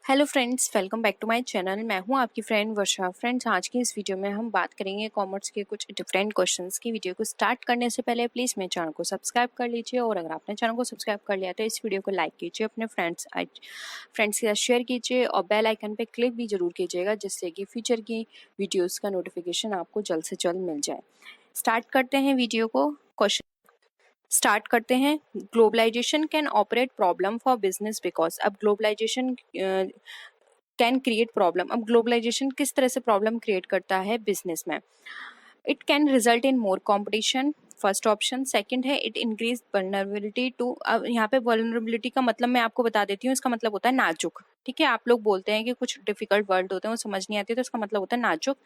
Hello friends, welcome back to my channel. मैं हूं आपकी फ्रेंड वर्षा। फ्रेंड्स, आज की इस वीडियो में हम बात करेंगे कॉमर्स के कुछ डिफरेंट क्वेश्चंस की। वीडियो को स्टार्ट करने से पहले प्लीज़ मेरे चैनल को सब्सक्राइब कर लीजिए, और अगर आपने चैनल को सब्सक्राइब कर लिया तो इस वीडियो को लाइक कीजिए, अपने फ्रेंड्स के साथ शेयर कीजिए और बेल आइकन पर क्लिक भी जरूर कीजिएगा, जिससे कि फ्यूचर की वीडियोज़ का नोटिफिकेशन आपको जल्द से जल्द मिल जाए। स्टार्ट करते हैं वीडियो को। क्वेश्चन स्टार्ट करते हैं। Globalisation can operate problem for business because. अब ग्लोबलाइजेशन कैन क्रिएट प्रॉब्लम। अब ग्लोबलाइजेशन किस तरह से प्रॉब्लम क्रिएट करता है बिजनेस में? It can result in more competition, first option. Second है इट इंक्रीज वल्नरेबिलिटी टू। अब यहाँ पे वल्नरेबिलिटी का मतलब मैं आपको बता देती हूँ, इसका मतलब होता है नाजुक। ठीक है, आप लोग बोलते हैं कि कुछ डिफिकल्ट वर्ड होते हैं वो समझ नहीं आती, तो इसका मतलब होता है नाजुक।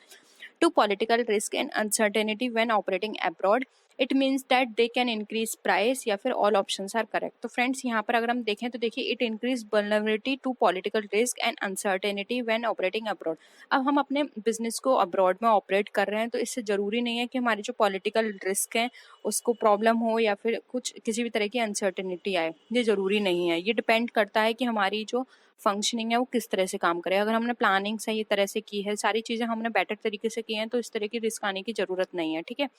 To political risk and uncertainty when operating abroad. It means that they can increase price, या फिर ऑल ऑप्शंस आर करेक्ट। तो फ्रेंड्स, यहाँ पर अगर हम देखें तो देखिए, it increase vulnerability to political risk and uncertainty when operating abroad. अब हम अपने बिजनेस को अब्रॉड में ऑपरेट कर रहे हैं, तो इससे ज़रूरी नहीं है कि हमारी जो पॉलिटिकल रिस्क है उसको प्रॉब्लम हो, या फिर कुछ किसी भी तरह की अनसर्टेनिटी आए। ये ज़रूरी नहीं है। ये डिपेंड करता है कि हमारी जो फंक्शनिंग है वो किस तरह से काम करे। अगर हमने प्लानिंग सही तरह से की है, सारी चीज़ें हमने बेटर तरीके से की हैं, तो इस तरह की रिस्क आने की ज़रूरत नहीं है। ठीक है।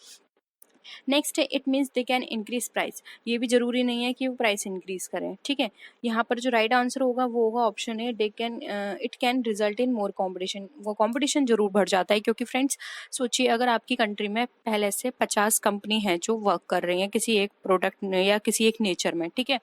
नेक्स्ट है it means they can increase price. ये भी जरूरी नहीं है कि वो प्राइस इंक्रीज करें। ठीक है, यहाँ पर जो राइट आंसर होगा वो होगा ऑप्शन है, they can it can result in more competition. वो कॉम्पिटिशन जरूर बढ़ जाता है, क्योंकि फ्रेंड्स सोचिए, अगर आपकी कंट्री में पहले से 50 कंपनी है जो वर्क कर रही हैं किसी एक प्रोडक्ट में या किसी एक नेचर में। ठीक है,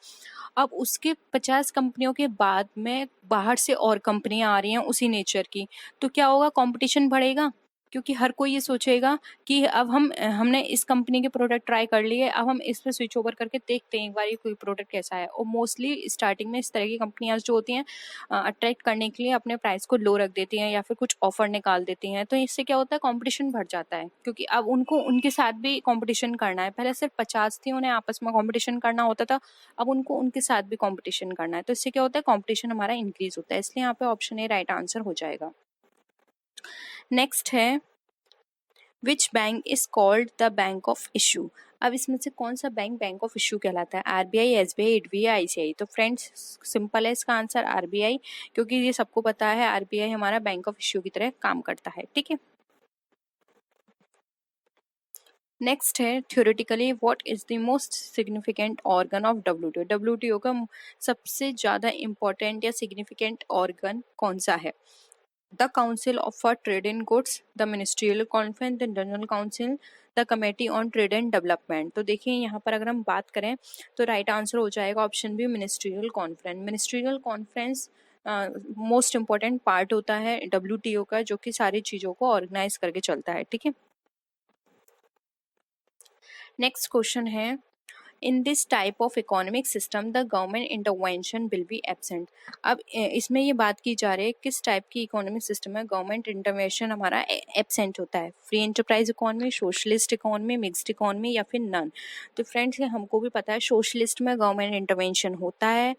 अब उसके 50 कंपनियों के बाद में बाहर से और कंपनियां आ रही हैं उसी नेचर की, तो क्या होगा? कंपटीशन बढ़ेगा, क्योंकि हर कोई ये सोचेगा कि अब हमने इस कंपनी के प्रोडक्ट ट्राई कर लिए, अब हम इस पे स्विच ओवर करके देखते हैं एक बार ये कोई प्रोडक्ट कैसा है। और मोस्टली स्टार्टिंग में इस तरह की कंपनियां जो होती हैं, अट्रैक्ट करने के लिए अपने प्राइस को लो रख देती हैं या फिर कुछ ऑफर निकाल देती हैं। तो इससे क्या होता है? कंपटीशन बढ़ जाता है, क्योंकि अब उनको उनके साथ भी कंपटीशन करना है। पहले सिर्फ 50 थी, उन्हें आपस में कंपटीशन करना होता था, अब उनको उनके साथ भी कंपटीशन करना है। तो इससे क्या होता है? कंपटीशन हमारा इंक्रीज होता है। इसलिए यहाँ पे ऑप्शन ए राइट आंसर हो जाएगा। नेक्स्ट है which bank is called the bank of issue. अब इसमें से कौन सा बैंक बैंक ऑफ इशू कहलाता है? RBI, SBI, IDBI, ICI. तो फ्रेंड्स, सिंपल है इसका आंसर आरबीआई, क्योंकि ये सबको पता है आरबीआई हमारा बैंक ऑफ इशू की तरह काम करता है। ठीक है। नेक्स्ट है theoretically what is the most significant organ of WTO. WTO का सबसे ज्यादा इंपॉर्टेंट या सिग्निफिकेंट ऑर्गन कौन सा है? The council of for trade in goods, the ministerial conference, the general council, the committee on trade and development. तो देखिए, यहाँ पर अगर हम बात करें तो राइट आंसर हो जाएगा option B, ministerial conference. Ministerial conference most important part होता है डब्ल्यूटीओ का, जो कि सारी चीज़ों को ऑर्गेनाइज करके चलता है। ठीक है। नेक्स्ट क्वेश्चन है in this type of economic system the government intervention will be absent. अब इसमें ये बात की जा रही है किस टाइप की इकोनॉमिक सिस्टम में गवर्नमेंट इंटरवेंशन हमारा एब्सेंट होता है? Free enterprise economy, socialist economy, mixed economy, या फिर नन। तो फ्रेंड्स, हमको भी पता है सोशलिस्ट में गवर्नमेंट इंटरवेंशन होता है,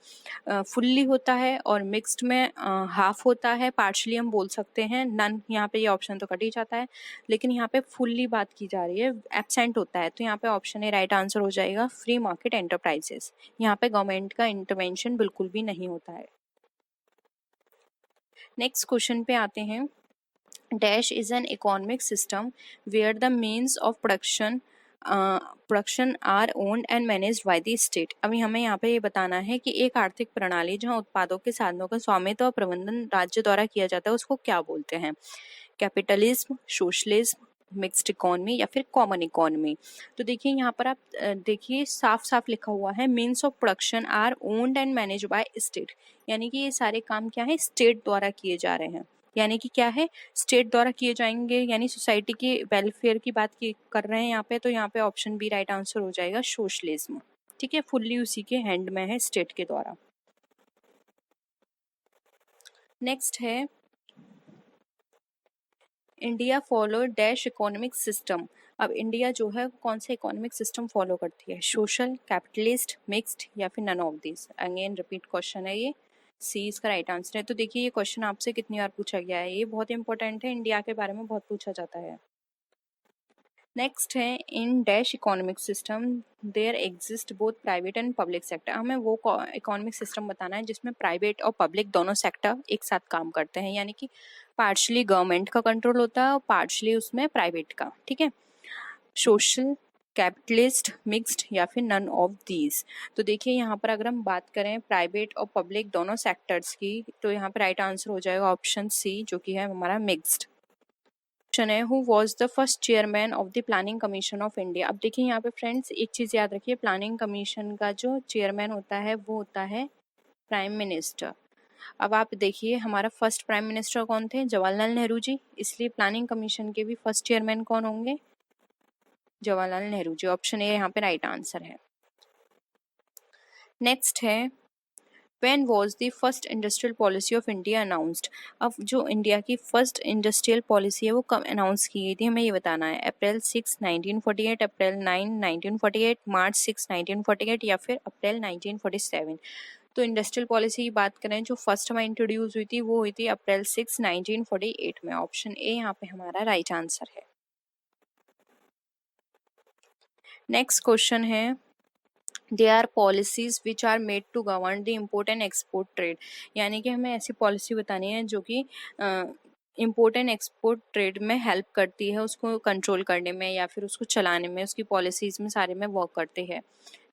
फुल्ली होता है, और मिक्स्ड में हाफ होता है, पार्शली हम बोल सकते हैं। नन, यहाँ पे ये ऑप्शन तो कट ही जाता है, लेकिन यहाँ पे फुल्ली बात की जा रही है, एब्सेंट होता है। तो यहाँ पे ऑप्शन ए राइट आंसर हो जाएगा, फ्री मार्केट एंटरप्राइजेस। यहाँ पे गवर्नमेंट का इंटरवेंशन बिल्कुल भी नहीं होता है। नेक्स्ट क्वेश्चन पे आते हैं। Dash is an economic system where the means of production are owned and managed by the state. अभी हमें यहाँ पे ये बताना है कि एक आर्थिक प्रणाली जहाँ उत्पादों के साधनों का स्वामित्व और प्रबंधन राज्य द्वारा किया जाता है उसको क्या बोलते हैं? कैपिटलिज्म, सोशलिज्म, मिक्स्ड इकोनॉमी, या फिर कॉमन इकोनॉमी। तो देखिए, यहाँ पर आप देखिए साफ साफ लिखा हुआ है means of production are owned and manage by state, यानी कि ये सारे काम क्या है? स्टेट द्वारा किए जा रहे हैं। यानी कि क्या है? स्टेट द्वारा किए जाएंगे, यानी सोसाइटी के वेलफेयर की बात कर रहे हैं यहाँ पे। तो यहाँ पे ऑप्शन बी राइट आंसर हो जाएगा, सोशलिज्म। ठीक है, फुल्ली उसी के हैंड में है, स्टेट के द्वारा। नेक्स्ट है India follow dash economic system. अब इंडिया जो है कौन सा इकोनॉमिक सिस्टम फॉलो करती है? सोशल, कैपिटलिस्ट, मिक्स्ड, या फिर none of this. Again repeat question है ये, सी इसका राइट आंसर है। तो देखिए, ये क्वेश्चन आपसे कितनी बार पूछा गया है, ये बहुत इंपॉर्टेंट है, इंडिया के बारे में बहुत पूछा जाता है। नेक्स्ट है in dash economic system there exist both private and public sector. हमें वो इकोनॉमिक सिस्टम बताना है जिसमें प्राइवेट और पब्लिक दोनों सेक्टर एक साथ काम करते हैं, यानी कि पार्शली गवर्नमेंट का कंट्रोल होता है और पार्शली उसमें प्राइवेट का। ठीक है, सोशल, कैपिटलिस्ट, मिक्स्ड या फिर नन ऑफ दीज। तो देखिए यहाँ पर अगर हम बात करें प्राइवेट और पब्लिक दोनों सेक्टर्स की, तो यहाँ पर राइट आंसर हो जाएगा ऑप्शन सी, जो कि है हमारा मिक्स्ड। क्वेश्चन है who was the first chairman of the planning commission of India. अब देखिए यहाँ पे फ्रेंड्स एक चीज़ याद रखिए, प्लानिंग कमीशन का जो चेयरमैन होता है वो होता है प्राइम मिनिस्टर। अब आप देखिए हमारा फर्स्ट प्राइम मिनिस्टर कौन थे, जवाहरलाल नेहरू जी, इसलिए प्लानिंग कमीशन के भी फर्स्ट चेयरमैन कौन होंगे, जवाहरलाल नेहरू जी। ऑप्शन ए यहाँ पे राइट आंसर है। नेक्स्ट है When was the first industrial policy of India announced? अब जो इंडिया की फर्स्ट इंडस्ट्रियल पॉलिसी है वो कब अनाउंस की गई थी, हमें ये बताना है। अप्रैल 6 1948, अप्रैल 9 1948, मार्च 6 1948 या फिर अप्रैल 1947। तो इंडस्ट्रियल पॉलिसी की बात करें जो फर्स्ट में इंट्रोड्यूस हुई थी वो हुई थी अप्रैल 6 1948 में। ऑप्शन ए यहाँ पे हमारा राइट आंसर है। नेक्स्ट क्वेश्चन है there are policies which are made to govern the import and export trade. यानी कि हमें ऐसी पॉलिसी बतानी है जो कि इम्पोर्ट एंड एक्सपोर्ट ट्रेड में हेल्प करती है, उसको कंट्रोल करने में या फिर उसको चलाने में, उसकी पॉलिसीज में सारे में वर्क करते हैं।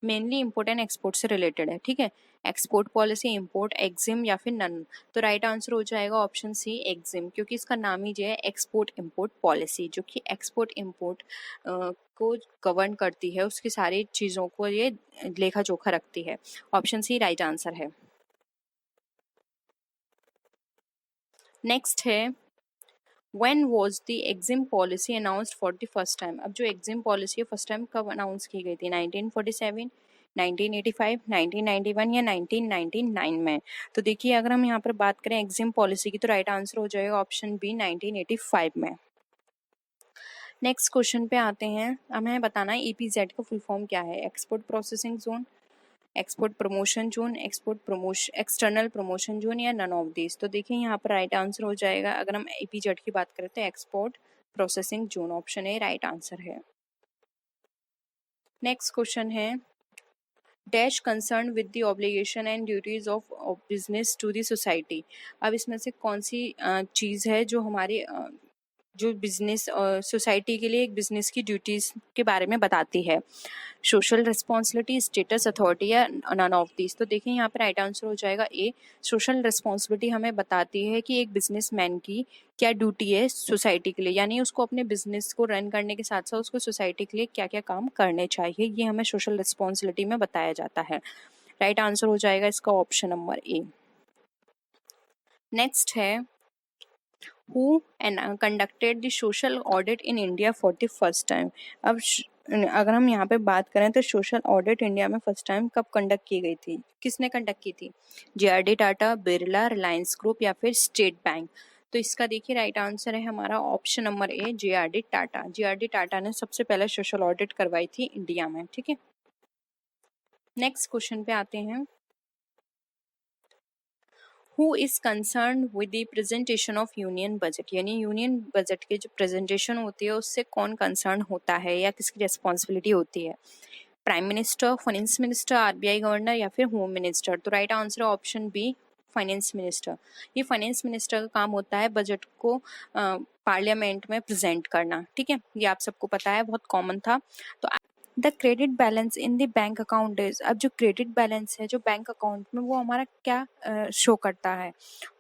मेनली इम्पोर्ट एंड एक्सपोर्ट से रिलेटेड है। ठीक है, एक्सपोर्ट पॉलिसी, इम्पोर्ट, एक्जिम या फिर नन। तो राइट आंसर हो जाएगा ऑप्शन सी एक्जिम, क्योंकि इसका नाम ही जो है एक्सपोर्ट इम्पोर्ट पॉलिसी, जो कि एक्सपोर्ट इम्पोर्ट को गवर्न करती है, उसकी सारी चीज़ों को ये लेखा जोखा रखती है। ऑप्शन सी राइट आंसर है। नेक्स्ट है When was the EXIM policy announced for the first time? अब जो EXIM पॉलिसी है फर्स्ट टाइम कब अनाउंस की गई थी, 1947, 1985, 1991 या 1999 में। तो देखिए अगर हम यहाँ पर बात करें EXIM पॉलिसी की तो राइट आंसर हो जाएगा ऑप्शन बी 1985 में। नेक्स्ट क्वेश्चन पे आते हैं, हमें बताना है EPZ का फुल फॉर्म क्या है। Export processing zone, export promotion zone, external promotion zone या नन ऑफ दिस। तो देखिए यहाँ पर राइट आंसर हो जाएगा, अगर हम EPZ की बात करें तो export processing zone, option A right answer है। नेक्स्ट क्वेश्चन है dash concern with the obligation and duties of business to the society. अब इसमें से कौन सी चीज़ है जो हमारी जो बिजनेस सोसाइटी के लिए एक बिजनेस की ड्यूटीज के बारे में बताती है। सोशल रिस्पॉन्सिबिलिटी, स्टेटस, अथॉरिटी या नन ऑफ दिस। तो देखिए यहाँ पर राइट आंसर हो जाएगा ए, सोशल रिस्पॉन्सिबिलिटी हमें बताती है कि एक बिजनेसमैन की क्या ड्यूटी है सोसाइटी के लिए, यानी उसको अपने बिजनेस को रन करने के साथ साथ उसको सोसाइटी के लिए क्या क्या काम करने चाहिए, ये हमें सोशल रिस्पॉन्सिबिलिटी में बताया जाता है। राइट आंसर हो जाएगा इसका ऑप्शन नंबर ए। नेक्स्ट है who and conducted the social audit in India for the first time। अब अगर हम यहाँ पे बात करें तो सोशल ऑडिट इंडिया में फर्स्ट टाइम कब कंडक्ट की गई थी, किसने कंडक्ट की थी, JRD टाटा, बिरला, रिलायंस ग्रुप या फिर स्टेट बैंक। तो इसका देखिए राइट आंसर है हमारा option number A, JRD Tata. JRD Tata ने सबसे पहले सोशल ऑडिट करवाई थी इंडिया में। ठीक है, नेक्स्ट क्वेश्चन पे आते हैं who is concern with the presentation of union budget. यानी यूनियन बजट के जो प्रेजेंटेशन होती है उससे कौन कंसर्न होता है या किसकी रिस्पॉन्सिबिलिटी होती है, prime minister, finance minister, RBI governor या फिर होम मिनिस्टर। तो right answer option B, finance minister. ये फाइनेंस मिनिस्टर का काम होता है बजट को पार्लियामेंट में प्रेजेंट करना। ठीक है, ये आप सबको पता है, बहुत कॉमन था। तो the credit balance in the bank account is. अब जो क्रेडिट बैलेंस है जो बैंक अकाउंट में वो हमारा क्या शो करता है।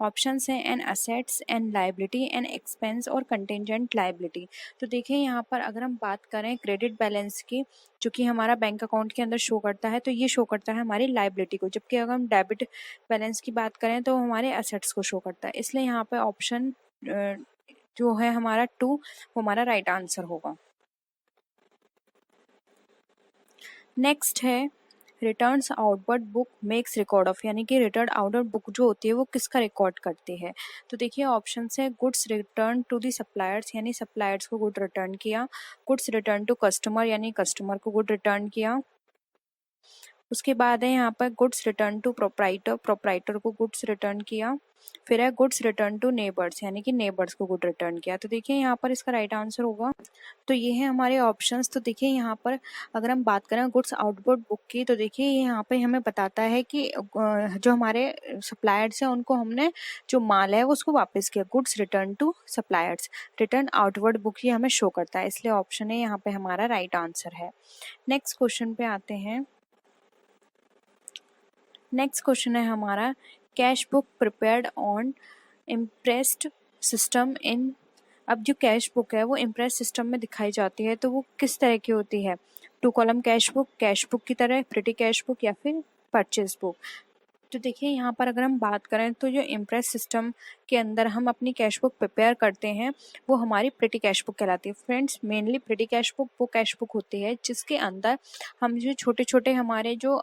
ऑप्शंस हैं an assets, an liability, an expense और कंटिजेंट लाइबिलिटी। तो देखिए यहाँ पर अगर हम बात करें क्रेडिट बैलेंस की जो कि हमारा बैंक अकाउंट के अंदर शो करता है, तो ये शो करता है हमारी लाइबिलिटी को, जबकि अगर हम डेबिट बैलेंस की बात करें तो हमारे असेट्स को शो करता है। इसलिए यहाँ पर ऑप्शन जो है हमारा 2 वो हमारा राइट आंसर होगा। नेक्स्ट है returns outward book makes record of. यानी कि रिटर्न आउटवर्ड बुक जो होती है वो किसका रिकॉर्ड करती है। तो देखिए ऑप्शन है goods return to the suppliers, यानी सप्लायर्स को गुड रिटर्न किया, गुड्स रिटर्न टू कस्टमर यानी कस्टमर को गुड रिटर्न किया, उसके बाद है यहाँ पर goods return to proprietor, proprietor को गुड्स रिटर्न किया। फिर है गुड्स रिटर्न टू नेबर्स, यानी कि नेबर्स को गुड रिटर्न किया। तो देखिए यहाँ पर इसका राइट आंसर होगा, तो ये है हमारे ऑप्शंस। तो देखिए यहाँ पर अगर हम बात करें गुड्स आउटवर्ड बुक की, तो देखिए ये यहाँ पे हमें बताता है कि जो हमारे सप्लायर्स हैं उनको हमने जो माल है उसको वापस किया। Goods return to suppliers, return outward book ये हमें शो करता है, इसलिए ऑप्शन है यहाँ पे हमारा राइट आंसर है। नेक्स्ट क्वेश्चन पे आते हैं। नेक्स्ट क्वेश्चन है हमारा, cash book prepared on impressed system in. अब जो कैश बुक है वो इम्प्रेस सिस्टम में दिखाई जाती है, तो वो किस तरह की होती है? 2 कॉलम कैश बुक की तरह, प्रिटी कैश बुक, या फिर परचेज बुक। तो देखिए यहाँ पर अगर हम बात करें तो जो इम्प्रेस सिस्टम के अंदर हम अपनी कैश बुक प्रिपेयर करते हैं वो हमारी प्रिटी कैश बुक कहलाती है। Friends, mainly petty cash book वो कैश बुक होती है जिसके अंदर हम जो छोटे छोटे हमारे जो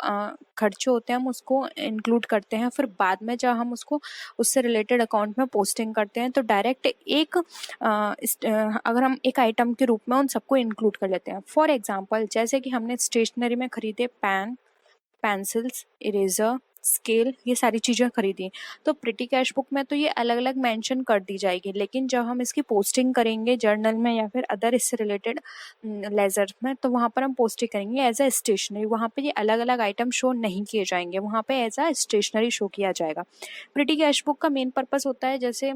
खर्चे होते हैं हम उसको इंक्लूड करते हैं। फिर बाद में जब हम उसको उससे रिलेटेड अकाउंट में पोस्टिंग करते हैं तो डायरेक्ट एक अगर हम एक आइटम के रूप में उन सबको इंक्लूड कर लेते हैं। फॉर एग्जाम्पल, जैसे कि हमने स्टेशनरी में खरीदे पेन, पेंसिल्स, इरेजर, स्केल, ये सारी चीज़ें खरीदी, तो प्रिटी कैश बुक में तो ये अलग अलग मेंशन कर दी जाएगी, लेकिन जब हम इसकी पोस्टिंग करेंगे जर्नल में या फिर अदर इससे रिलेटेड लेजर में, तो वहाँ पर हम पोस्टिंग करेंगे एज अ स्टेशनरी। वहाँ पे ये अलग अलग आइटम शो नहीं किए जाएंगे, वहाँ पे एज अ स्टेशनरी शो किया जाएगा। प्रिटी कैश बुक का मेन पर्पस होता है जैसे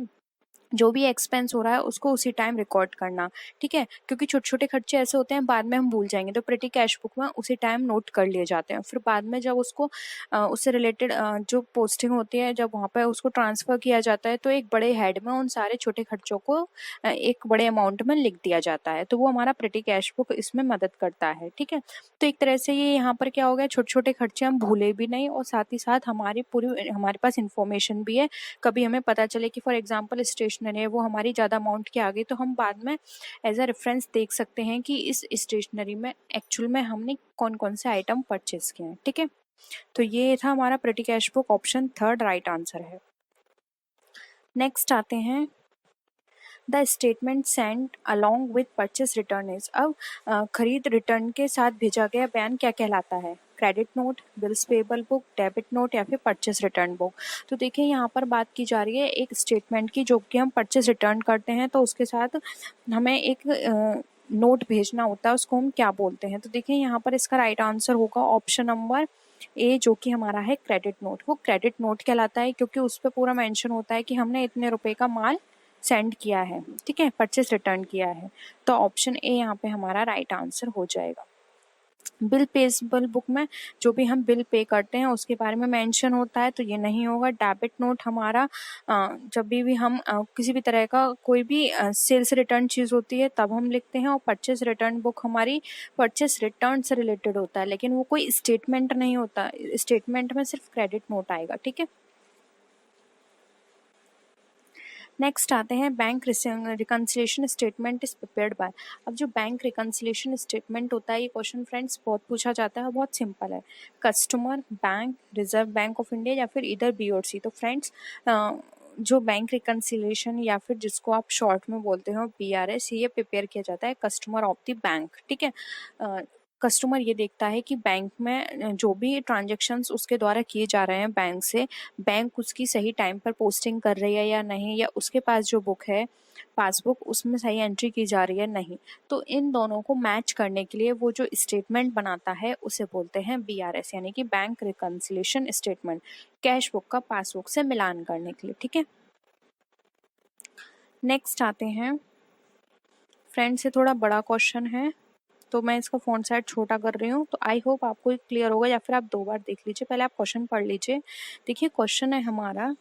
जो भी एक्सपेंस हो रहा है उसको उसी टाइम रिकॉर्ड करना, ठीक है, क्योंकि छोटे छोटे खर्चे ऐसे होते हैं बाद में हम भूल जाएंगे, तो प्रिटी कैश बुक में उसी टाइम नोट कर लिए जाते हैं। फिर बाद में जब उसको उससे रिलेटेड जो पोस्टिंग होती है, जब वहाँ पर उसको ट्रांसफ़र किया जाता है तो एक बड़े हेड में उन सारे छोटे खर्चों को एक बड़े अमाउंट में लिख दिया जाता है, तो वो हमारा प्रिटी कैश बुक इसमें मदद करता है, ठीक है। तो एक तरह से ये यहाँ पर क्या हो गया, छोटे छोटे खर्चे हम भूले भी नहीं और साथ ही साथ हमारी पूरी हमारे पास इंफॉर्मेशन भी है। कभी हमें पता चले कि फॉर एग्जांपल स्टेशनरी है वो हमारी ज़्यादा अमाउंट की आ गई, तो हम बाद में एज अ रेफरेंस देख सकते हैं कि इस स्टेशनरी में एक्चुअल में हमने कौन कौन से आइटम परचेज किए हैं, ठीक है। तो ये था हमारा petty cash book, option 3 right answer है। नेक्स्ट आते हैं, the statement send along with purchase return is. अब खरीद रिटर्न के साथ भेजा गया बयान क्या कहलाता है? Credit note, bills payable book, debit note, या फिर परचेस रिटर्न बुक। तो देखिए यहाँ पर बात की जा रही है एक स्टेटमेंट की जो कि हम परचेस रिटर्न करते हैं, तो उसके साथ हमें एक नोट भेजना होता है, उसको हम क्या बोलते हैं? तो देखिए यहाँ पर इसका राइट आंसर होगा ऑप्शन नंबर ए, जो कि हमारा है क्रेडिट नोट। वो क्रेडिट नोट कहलाता है क्योंकि उस पर पूरा मेंशन होता है कि हमने इतने रुपए का माल सेंड किया है, ठीक है, परचेस रिटर्न किया है। तो ऑप्शन ए यहाँ पे हमारा राइट आंसर हो जाएगा। बिल पेबल बुक में जो भी हम बिल पे करते हैं उसके बारे में मेंशन होता है, तो ये नहीं होगा। डेबिट नोट हमारा जब भी हम किसी भी तरह का कोई भी सेल्स रिटर्न चीज़ होती है तब हम लिखते हैं, और परचेस रिटर्न बुक हमारी परचेस रिटर्न से रिलेटेड होता है, लेकिन वो कोई स्टेटमेंट नहीं होता। स्टेटमेंट में सिर्फ क्रेडिट नोट आएगा, ठीक है। नेक्स्ट आते हैं, bank reconciliation statement is prepared by. अब जो बैंक रिकन्सिलेशन स्टेटमेंट होता है, ये क्वेश्चन फ्रेंड्स बहुत पूछा जाता है, बहुत सिंपल है। Customer, bank, reserve bank of India, या फिर इधर बी और सी। तो फ्रेंड्स जो बैंक रिकन्सिलेशन या फिर जिसको आप शॉर्ट में बोलते हो BRS, ये प्रिपेयर किया जाता है कस्टमर ऑफ द बैंक, ठीक है। कस्टमर ये देखता है कि बैंक में जो भी ट्रांजेक्शन्स उसके द्वारा किए जा रहे हैं बैंक से, बैंक उसकी सही टाइम पर पोस्टिंग कर रही है या नहीं, या उसके पास जो बुक है पासबुक उसमें सही एंट्री की जा रही है नहीं। तो इन दोनों को मैच करने के लिए वो जो स्टेटमेंट बनाता है उसे बोलते हैं BRS, यानी कि bank reconciliation statement, cash book का पासबुक से मिलान करने के लिए, ठीक है। नेक्स्ट आते हैं, फ्रेंड्स ये थोड़ा बड़ा क्वेश्चन है तो मैं इसका फ़ॉन्ट साइज छोटा कर रही हूँ, तो आई होप आपको ये क्लियर होगा, या फिर आप 2 बार देख लीजिए। पहले आप क्वेश्चन पढ़ लीजिए। देखिए क्वेश्चन है हमारा,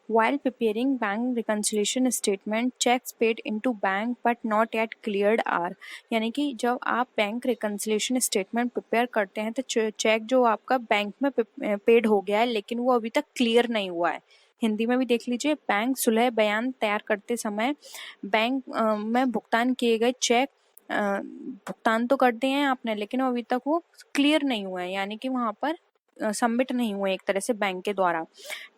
while preparing bank reconciliation statement, checks paid into bank but not yet cleared are। यानी कि जब आप बैंक रिकन्सिलेशन स्टेटमेंट प्रिपेयर करते हैं तो चेक जो आपका बैंक में पेड हो गया है लेकिन वो अभी तक क्लियर नहीं हुआ है। हिंदी में भी देख लीजिए, बैंक सुलह बयान तैयार करते समय बैंक में भुगतान किए गए चेक भुगतान तो कर दिए हैं आपने, लेकिन अभी तक वो क्लियर नहीं हुआ है, यानी कि वहाँ पर सबमिट नहीं हुए एक तरह से बैंक के द्वारा।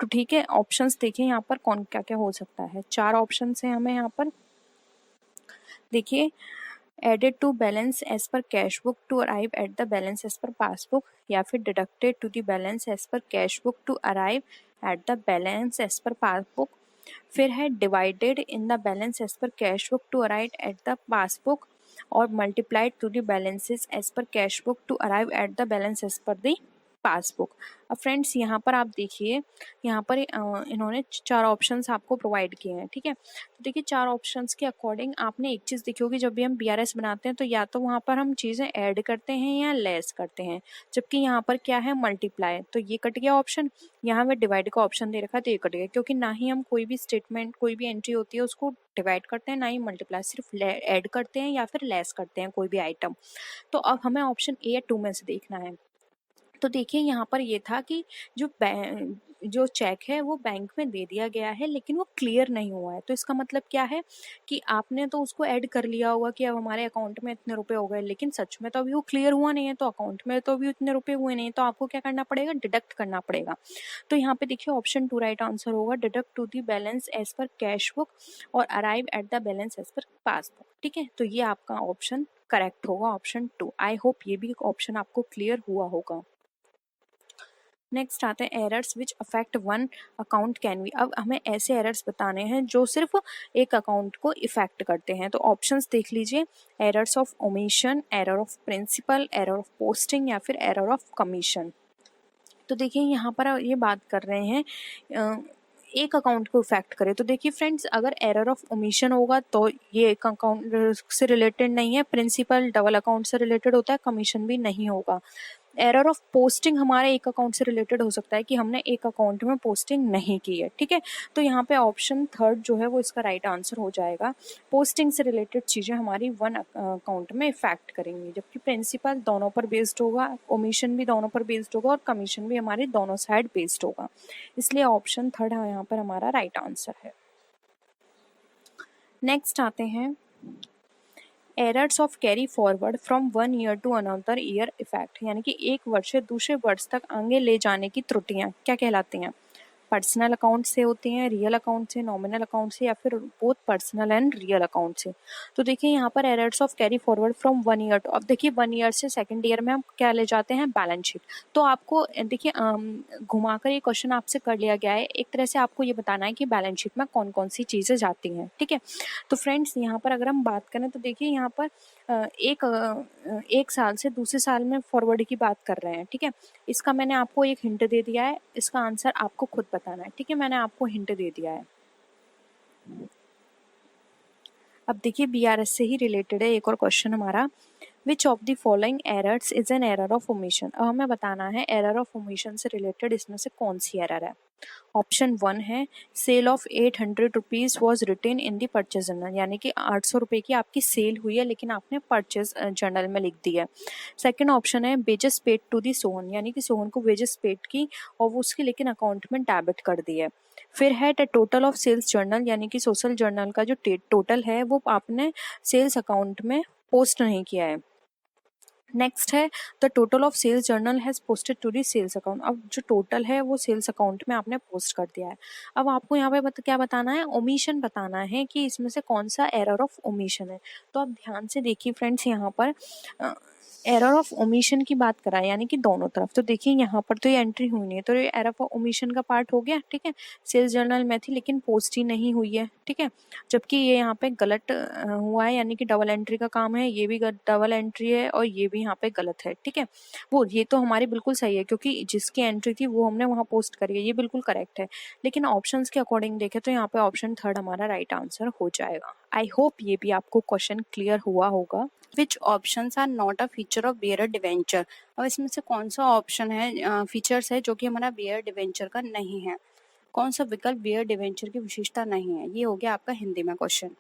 तो ठीक है, ऑप्शंस देखिए यहाँ पर कौन क्या क्या हो सकता है। 4 ऑप्शंस हैं हमें यहाँ पर। देखिए, added to balance as per cash book to arrive at the balance as per passbook, या फिर deducted to the balance as per cash book to arrive at the balance as per passbook. फिर है divided in the balance as per cash book to arrive at the passbook, और multiplied to the balances as per cash book to arrive at the balance as per the passbook. अब friends यहाँ पर आप देखिए, यहाँ पर इन्होंने 4 options आपको प्रोवाइड किए हैं, ठीक है। तो देखिए 4 ऑप्शंस के अकॉर्डिंग आपने एक चीज़ देखी होगी, जब भी हम बीआरएस बनाते हैं तो या तो वहाँ पर हम चीज़ें ऐड करते हैं या लेस करते हैं, जबकि यहाँ पर क्या है मल्टीप्लाई, तो ये कट गया ऑप्शन। यहाँ में डिवाइड का ऑप्शन दे रखा है तो ये कट गया, क्योंकि ना ही हम कोई भी स्टेटमेंट, कोई भी एंट्री होती है उसको डिवाइड करते हैं, ना ही मल्टीप्लाई, सिर्फ ऐड करते हैं या फिर लेस करते हैं कोई भी आइटम। तो अब हमें ऑप्शन ए या 2 में से देखना है। तो देखिए यहाँ पर ये था कि जो चेक है वो बैंक में दे दिया गया है, लेकिन वो क्लियर नहीं हुआ है। तो इसका मतलब क्या है कि आपने तो उसको ऐड कर लिया होगा कि अब हमारे अकाउंट में इतने रुपए हो गए, लेकिन सच में तो अभी वो क्लियर हुआ नहीं है, तो अकाउंट में तो अभी उतने रुपए हुए नहीं, तो आपको क्या करना पड़ेगा, डिडक्ट करना पड़ेगा। तो यहाँ पे देखिए ऑप्शन 2 राइट आंसर होगा, deduct to the balance as per cash book और arrive at the balance as per passbook, ठीक है। तो ये आपका ऑप्शन करेक्ट होगा, ऑप्शन 2। आई होप ये भी ऑप्शन आपको क्लियर हुआ होगा। नेक्स्ट आते हैं errors which affect one account can be. अब हमें ऐसे एरर्स बताने हैं जो सिर्फ एक अकाउंट को इफेक्ट करते हैं। तो ऑप्शंस देख लीजिए, errors of omission, error of principle, error of posting, या फिर एरर ऑफ कमीशन। तो देखिए यहाँ पर ये बात कर रहे हैं एक अकाउंट को इफेक्ट करे। तो देखिए फ्रेंड्स, अगर एरर ऑफ ओमिशन होगा तो ये एक अकाउंट से रिलेटेड नहीं है, प्रिंसिपल डबल अकाउंट से रिलेटेड होता है, कमीशन भी नहीं होगा। एरर ऑफ पोस्टिंग हमारे एक अकाउंट से रिलेटेड हो सकता है कि हमने एक अकाउंट में पोस्टिंग नहीं की है, ठीक है। तो यहाँ पे ऑप्शन 3 जो है वो इसका राइट आंसर हो जाएगा। पोस्टिंग से रिलेटेड चीज़ें हमारी वन अकाउंट में इफेक्ट करेंगी, जबकि प्रिंसिपल दोनों पर बेस्ड होगा, ओमिशन भी दोनों पर बेस्ड होगा, और कमीशन भी हमारे दोनों साइड बेस्ड होगा। इसलिए ऑप्शन 3 यहाँ पर हमारा राइट आंसर है। नेक्स्ट आते हैं errors of carry forward from one year to another year effect, यानी कि एक वर्ष से दूसरे वर्ष तक आगे ले जाने की त्रुटियां क्या कहलाती हैं। पर्सनल अकाउंट से होती हैं, रियल अकाउंट से, नॉमिनल अकाउंट से, या फिर both personal and real account से। तो देखिए यहाँ पर errors of carry forward from 1 year to, अब देखिए 1 ईयर से 2nd ईयर में हम क्या ले जाते हैं, बैलेंस शीट। तो आपको देखिए घुमाकर ये क्वेश्चन आपसे कर लिया गया है, एक तरह से आपको ये बताना है कि बैलेंस शीट में कौन कौन सी चीज़ें जाती हैं, ठीक है। तो फ्रेंड्स यहाँ पर अगर हम बात करें तो देखिए यहाँ पर एक साल से दूसरे साल में फॉरवर्ड की बात कर रहे हैं, ठीक है। इसका मैंने आपको एक हिंट दे दिया है, इसका आंसर आपको खुद बताना है, ठीक है। मैंने आपको हिंट दे दिया है। अब देखिए बीआरएस से ही रिलेटेड है एक और क्वेश्चन हमारा, which of the following errors is an error of omission. अब हमें बताना है एरर ऑफ ओमिशन से रिलेटेड इसमें से कौन सी एरर है। ऑप्शन 1 है sale of 800 rupees was written in the purchase journal, यानी कि 800 रुपये की आपकी सेल हुई है लेकिन आपने परचेज जर्नल में लिख दी है। सेकंड ऑप्शन है wages paid to the Sohan, यानी कि सोहन को वेजेस पेड की और वो उसकी लेकिन अकाउंट में डेबिट कर दी है। फिर है the total of sales journal, यानी कि सोशल जर्नल का जो टोटल है वो आपने सेल्स अकाउंट में पोस्ट नहीं किया है। नेक्स्ट है the total of sales journal has posted to the sales account, अब जो टोटल है वो सेल्स अकाउंट में आपने पोस्ट कर दिया है। अब आपको यहाँ पे क्या बताना है, ओमिशन बताना है कि इसमें से कौन सा एरर ऑफ ओमिशन है। तो आप ध्यान से देखिए फ्रेंड्स, यहाँ पर एरर ऑफ ओमिशन की बात कराएं, यानी कि दोनों तरफ। तो देखिए यहाँ पर तो ये एंट्री हुई नहीं है, तो ये एरर ऑफ ओमिशन का पार्ट हो गया, ठीक है। सेल्स जर्नल में थी लेकिन पोस्ट ही नहीं हुई है, ठीक है। जबकि ये यहाँ पे गलत हुआ है, यानी कि डबल एंट्री का काम है, ये भी डबल एंट्री है और ये भी यहाँ पे गलत है, ठीक है। वो ये तो हमारी बिल्कुल सही है क्योंकि जिसकी एंट्री थी वो हमने वहाँ पोस्ट करी है, ये बिल्कुल करेक्ट है। लेकिन ऑप्शंस के अकॉर्डिंग देखें तो यहाँ पे ऑप्शन 3 हमारा राइट आंसर हो जाएगा। आई होप ये भी आपको क्वेश्चन क्लियर हुआ होगा। Which options are not a feature of bear debenture. अब इसमें से कौन सा ऑप्शन है, फीचर्स है जो कि हमारा बेयर डिवेंचर का नहीं है। कौन सा विकल्प बेयर डिवेंचर की विशेषता नहीं है, ये हो गया आपका हिंदी में क्वेश्चन।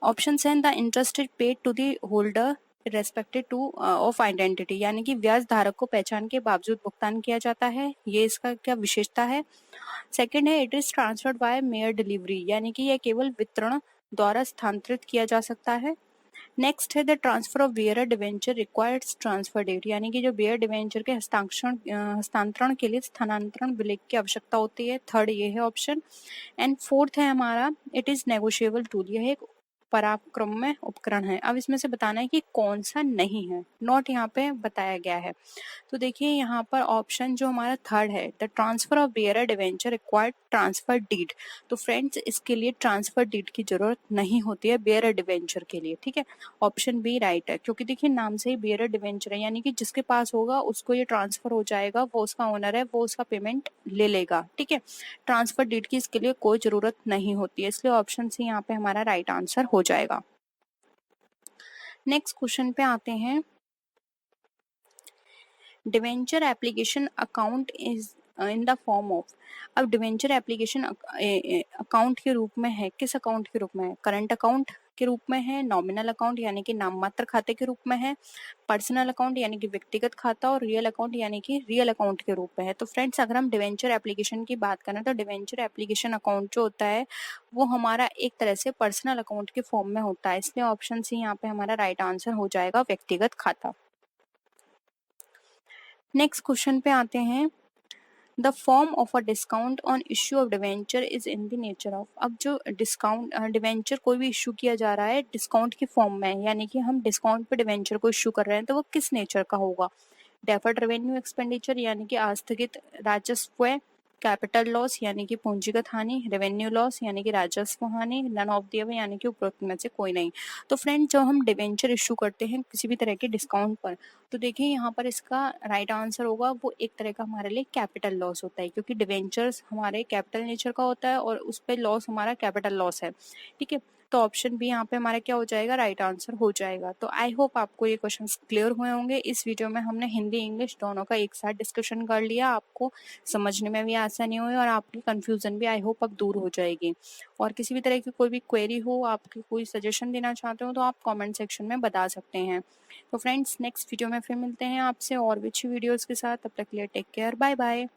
ऑप्शन है the interest is paid to the holder respected to of identity, यानी कि ब्याज धारक को पहचान के बावजूद भुगतान किया जाता है, ये इसका क्या विशेषता है। सेकंड है it is transferred by mayor delivery, यानी कि यह केवल वितरण द्वारा स्थानांतरित किया जा सकता है। नेक्स्ट है the transfer of bear debenture required transfer date, यानी कि जो बेयर डिवेंचर के हस्तांतरण के लिए स्थानांतरण विलेख की आवश्यकता होती है। थर्ड ये है ऑप्शन। एंड फोर्थ है हमारा इट इज नेगोशिएबल टूल, यह एक पराक्रम्य उपकरण है। अब इसमें से बताना है कि कौन सा नहीं है, नॉट यहाँ पे बताया गया है। तो देखिए यहाँ पर ऑप्शन जो हमारा थर्ड है, the transfer of bearer debenture required transfer deed. तो फ्रेंड्स इसके लिए ट्रांसफर डीड की जरूरत नहीं होती है बेयरर डिवेंचर के लिए, ठीक है। ऑप्शन बी राइट है, क्योंकि देखिए नाम से ही बेयरर डिवेंचर है, यानी कि जिसके पास होगा उसको ये ट्रांसफर हो जाएगा, वो उसका ओनर है, वो उसका पेमेंट ले लेगा, ठीक है। ट्रांसफर डीड की इसके लिए कोई जरूरत नहीं होती है, इसलिए ऑप्शन सी यहाँ पे हमारा राइट आंसर हो जाएगा। नेक्स्ट क्वेश्चन पे आते हैं। Debenture application account is in the form of. अब डिवेंचर एप्लीकेशन अकाउंट के रूप में है, किस अकाउंट के रूप में है? करंट अकाउंट के रूप में है, नॉमिनल अकाउंट यानी कि नाम मात्र खाते के रूप में है, पर्सनल अकाउंट यानी कि व्यक्तिगत खाता, और रियल अकाउंट यानी कि रियल अकाउंट के रूप में है। तो फ्रेंड्स अगर हम डिवेंचर एप्लीकेशन की बात करें तो डिवेंचर एप्लीकेशन अकाउंट जो होता है वो हमारा एक तरह से पर्सनल अकाउंट के फॉर्म में होता है, इसलिए ऑप्शन सी यहाँ पे हमारा राइट आंसर हो जाएगा, व्यक्तिगत खाता। नेक्स्ट क्वेश्चन पे आते हैं। The form of a discount on issue of debenture is in the nature of. अब जो डिस्काउंट डिवेंचर कोई भी इश्यू किया जा रहा है डिस्काउंट की फॉर्म में, यानी कि हम डिस्काउंट पे डिवेंचर को इश्यू कर रहे हैं, तो वो किस नेचर का होगा? डेफर्ड रेवेन्यू एक्सपेंडिचर यानी कि आस्थगित राजस्व, कैपिटल लॉस यानी कि पूंजीगत हानि, रेवेन्यू लॉस यानी कि राजस्व हानि, नन ऑफ द अबव यानी कि उपरोक्त में से कोई नहीं। तो फ्रेंड जब हम डिवेंचर इशू करते हैं किसी भी तरह के डिस्काउंट पर, तो देखिए यहाँ पर इसका राइट आंसर होगा वो एक तरह का हमारे लिए कैपिटल लॉस होता है, क्योंकि डिवेंचर्स हमारे कैपिटल नेचर का होता है और उस पर लॉस हमारा कैपिटल लॉस है, ठीक है। तो ऑप्शन बी यहाँ पे हमारा क्या हो जाएगा, राइट आंसर हो जाएगा। तो आई होप आपको ये क्वेश्चन क्लियर हुए होंगे। इस वीडियो में हमने हिंदी इंग्लिश दोनों का एक साथ डिस्कशन कर लिया, आपको समझने में भी आसानी हुई और आपकी कंफ्यूजन भी आई होप अब दूर हो जाएगी। और किसी भी तरह की कोई भी क्वेरी हो, आपकी कोई सजेशन देना चाहते हो तो आप कमेंट सेक्शन में बता सकते हैं। तो फ्रेंड्स नेक्स्ट वीडियो में फिर मिलते हैं आपसे और भी अच्छी वीडियोस के साथ, तब तक के लिए टेक केयर, बाय बाय।